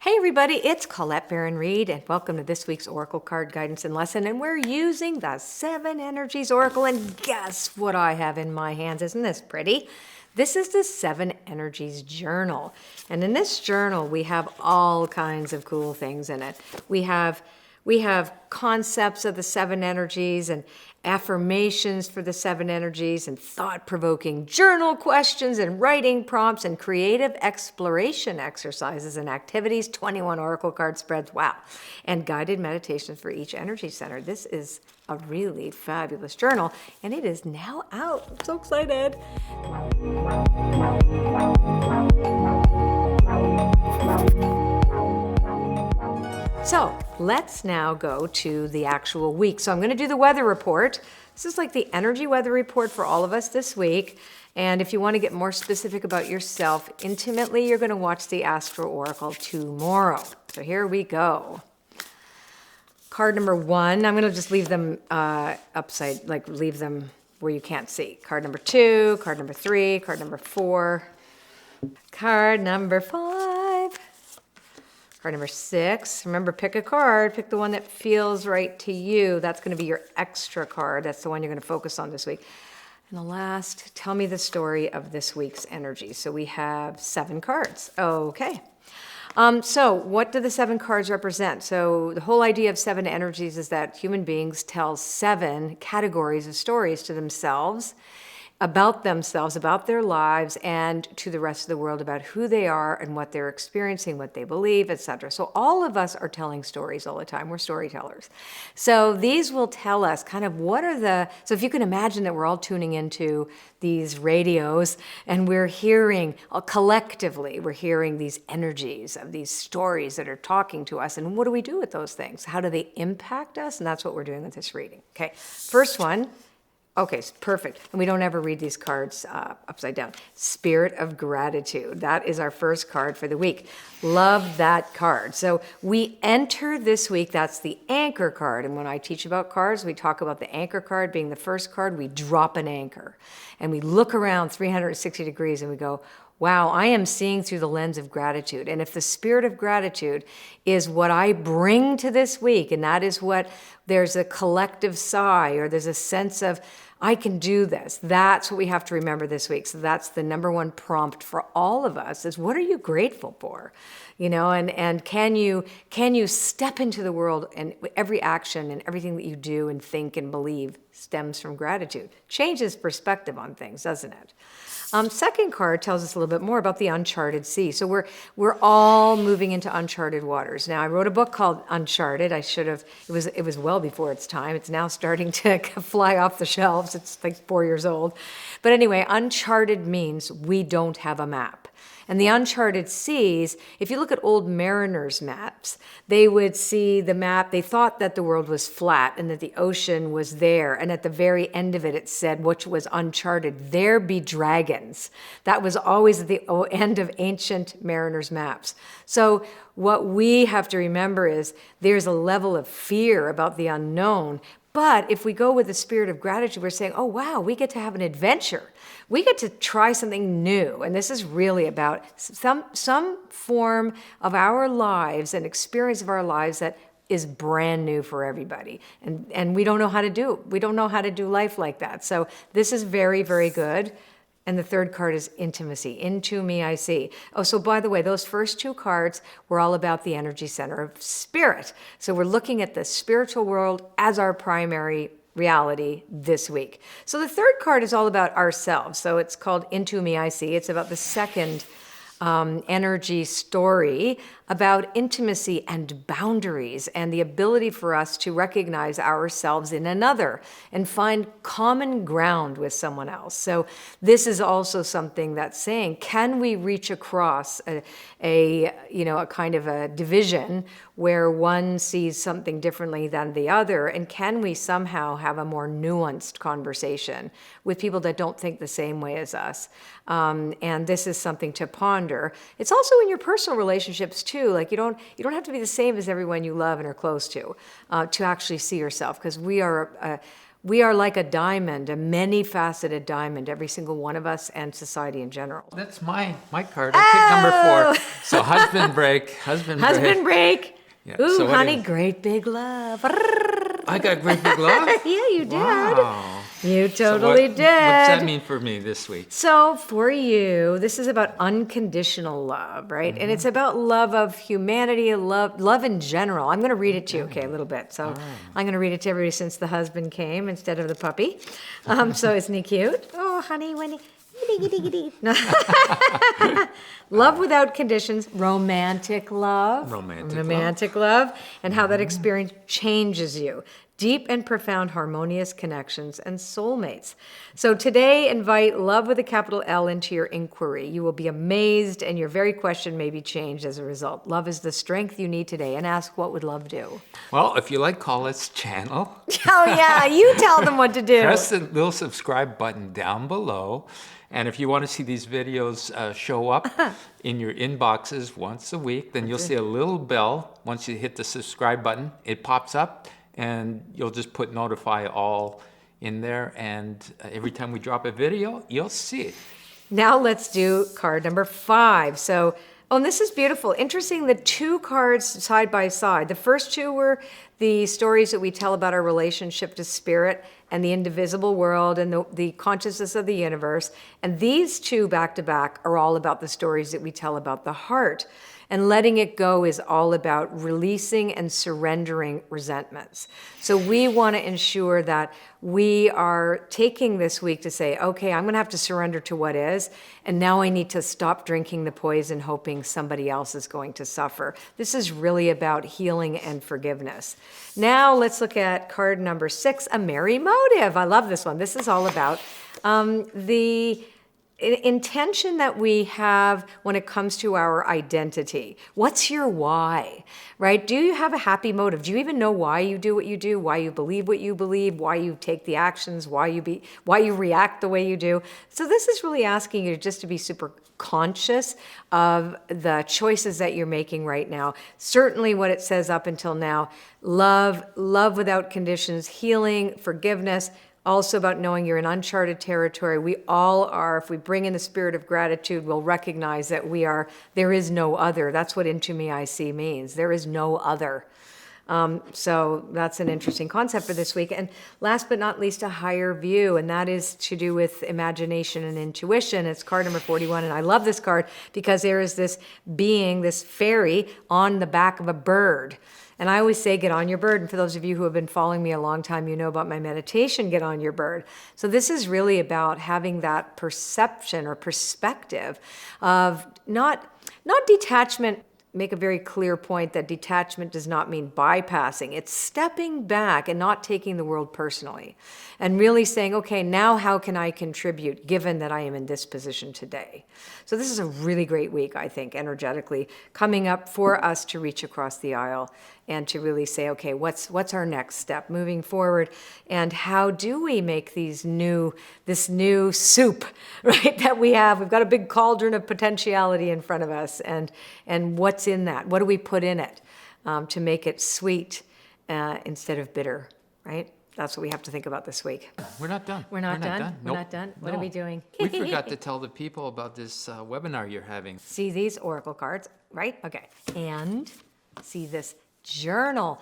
Hey everybody, it's Colette Baron-Reid and welcome to this week's Oracle card guidance and lesson, and we're using the 7 Energies Oracle, and guess what I have in my hands? Isn't this pretty? This is the 7 Energies Journal, and in this journal we have all kinds of cool things in it. We have concepts of the 7 energies and affirmations for the 7 energies and thought-provoking journal questions and writing prompts and creative exploration exercises and activities, 21 oracle card spreads, wow, and guided meditations for each energy center. This is a really fabulous journal, and it is now out. I'm so excited. So let's now go to the actual week. So I'm going to do the weather report. This is like the energy weather report for all of us this week. And if you want to get more specific about yourself intimately, you're going to watch the Astro Oracle tomorrow. So here we go. Card number 1, I'm going to just leave them upside, like leave them where you can't see. Card number 2, card number 3, card number 4, card number 5. Card number 6, remember, pick a card, pick the one that feels right to you. That's going to be your extra card. That's the one you're going to focus on this week. And the last, tell me the story of this week's energy. So we have 7 cards. Okay. So what do the 7 cards represent? So the whole idea of 7 energies is that human beings tell 7 categories of stories to themselves, about their lives, and to the rest of the world about who they are and what they're experiencing, what they believe, etc. So all of us are telling stories all the time. We're storytellers. So these will tell us kind of so if you can imagine that we're all tuning into these radios and we're hearing, collectively, we're hearing these energies of these stories that are talking to us. And what do we do with those things? How do they impact us? And that's what we're doing with this reading. Okay, first one. Okay, perfect. And we don't ever read these cards upside down. Spirit of Gratitude. That is our first card for the week. Love that card. So we enter this week, that's the anchor card. And when I teach about cards, we talk about the anchor card being the first card. We drop an anchor and we look around 360 degrees and we go, wow, I am seeing through the lens of gratitude. And if the spirit of gratitude is what I bring to this week, and that is what there's a collective sigh or there's a sense of, I can do this. That's what we have to remember this week. So that's the number 1 prompt for all of us is, what are you grateful for? You know, and can you step into the world, and every action and everything that you do and think and believe stems from gratitude. Changes perspective on things, doesn't it? Second card tells us a little bit more about the uncharted sea. So we're all moving into uncharted waters. Now, I wrote a book called Uncharted. It was well before its time. It's now starting to fly off the shelves. It's like 4 years old. But anyway, uncharted means we don't have a map. And the uncharted seas, if you look at old mariners' maps, they would see the map. They thought that the world was flat and that the ocean was there. And at the very end of it, it said, which was uncharted, there be dragons. That was always at the end of ancient mariners' maps. So what we have to remember is there's a level of fear about the unknown. But if we go with the spirit of gratitude, we're saying, oh, wow, we get to have an adventure. We get to try something new. And this is really about some form of our lives and experience of our lives that is brand new for everybody. And we don't know how to do it. We don't know how to do life like that. So this is very, very good. And the third card is intimacy. Into me I see. Oh, so by the way, those first 2 cards were all about the energy center of spirit. So we're looking at the spiritual world as our primary reality this week. So the third card is all about ourselves. So it's called Into Me I See. It's about the second energy story about intimacy and boundaries and the ability for us to recognize ourselves in another and find common ground with someone else. So this is also something that's saying, can we reach across a kind of a division where one sees something differently than the other, and can we somehow have a more nuanced conversation with people that don't think the same way as us? And this is something to ponder. It's also in your personal relationships too. Like you don't have to be the same as everyone you love and are close to actually see yourself, because we are We are like a diamond, a many-faceted diamond, every single one of us and society in general. That's my card. I picked number 4. So husband break. Husband break. Yeah, Ooh, so honey, great big love. I got great big love? Yeah, you did. Wow. You So totally did. What's that mean for me this week? So for you, this is about unconditional love, right? And it's about love of humanity, love in general. I'm going to read it to you, okay, a little bit. So I'm going to read it to everybody since the husband came instead of the puppy. So isn't he cute? Oh, honey, Winnie. Love without conditions, romantic love, and how that experience changes you. Deep and profound harmonious connections and soulmates. So today, invite love with a capital L into your inquiry. You will be amazed and your very question may be changed as a result. Love is the strength you need today, and ask, what would love do? Well, if you like Colette's channel, Oh yeah, you tell them what to do. press the little subscribe button down below. And if you want to see these videos show up in your inboxes once a week, then you'll see a little bell. Once you hit the subscribe button, it pops up, and you'll just put notify all in there. And every time we drop a video, you'll see it. Now let's do card number 5. So, and this is beautiful. Interesting, the 2 cards side by side. The first 2 were the stories that we tell about our relationship to spirit and the indivisible world and the consciousness of the universe. And these 2 back to back are all about the stories that we tell about the heart. And letting it go is all about releasing and surrendering resentments. So we want to ensure that we are taking this week to say, okay, I'm going to have to surrender to what is, and now I need to stop drinking the poison hoping somebody else is going to suffer. This is really about healing and forgiveness. Now let's look at card number 6, a merry motive. I love this one. This is all about the intention that we have when it comes to our identity. What's your why, right? Do you have a happy motive? Do you even know why you do what you do, why you believe what you believe, why you take the actions, why you react the way you do? So this is really asking you just to be super conscious of the choices that you're making right now. Certainly what it says up until now, love without conditions, healing, forgiveness, also about knowing you're in uncharted territory. We all are. If we bring in the spirit of gratitude, we'll recognize that there is no other. That's what Into Me I See means. There is no other. So that's an interesting concept for this week. And last but not least, a higher view, and that is to do with imagination and intuition. It's card number 41, and I love this card because there is this being, this fairy, on the back of a bird. And I always say, get on your bird. And for those of you who have been following me a long time, you know about my meditation, get on your bird. So this is really about having that perception or perspective of not detachment. Make a very clear point that detachment does not mean bypassing. It's stepping back and not taking the world personally and really saying, okay, now how can I contribute given that I am in this position today? So this is a really great week, I think, energetically coming up for us to reach across the aisle and to really say, okay, what's our next step moving forward, and how do we make this new soup, right, that we have? We've got a big cauldron of potentiality in front of us, and what's in that? What do we put in it to make it sweet instead of bitter, right? That's what we have to think about this week. We're not done. We're not done? We're Nope. not done? What No. are we doing? We forgot to tell the people about this webinar you're having. See these oracle cards, right? Okay. And see this journal.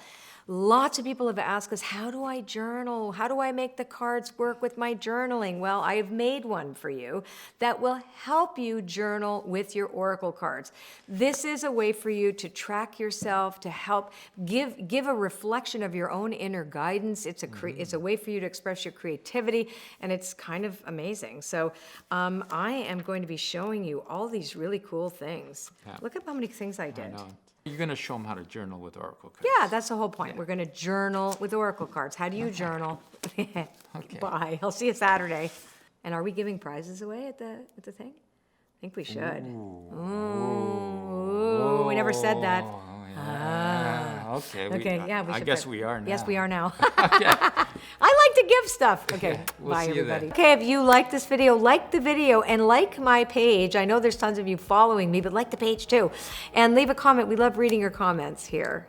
Lots of people have asked us, how do I journal? How do I make the cards work with my journaling? Well, I have made one for you that will help you journal with your oracle cards. This is a way for you to track yourself, to help give a reflection of your own inner guidance. It's a way for you to express your creativity, and it's kind of amazing. So I am going to be showing you all these really cool things. Yeah. Look at how many things I did. I know. You're going to show them how to journal with oracle cards. Yeah, that's the whole point. Yeah. We're going to journal with oracle cards. How do you journal? Okay. Bye. I'll see you Saturday. And are we giving prizes away at the thing? I think we should. Ooh, we never said that. Oh, yeah. Okay. Okay, yeah, we I should guess put- we are now. Yes, we are now. Okay. I like to give stuff. Okay, Okay, we'll bye see you everybody. then. Okay, if you like this video, like the video and like my page. I know there's tons of you following me, but like the page too. And leave a comment. We love reading your comments here.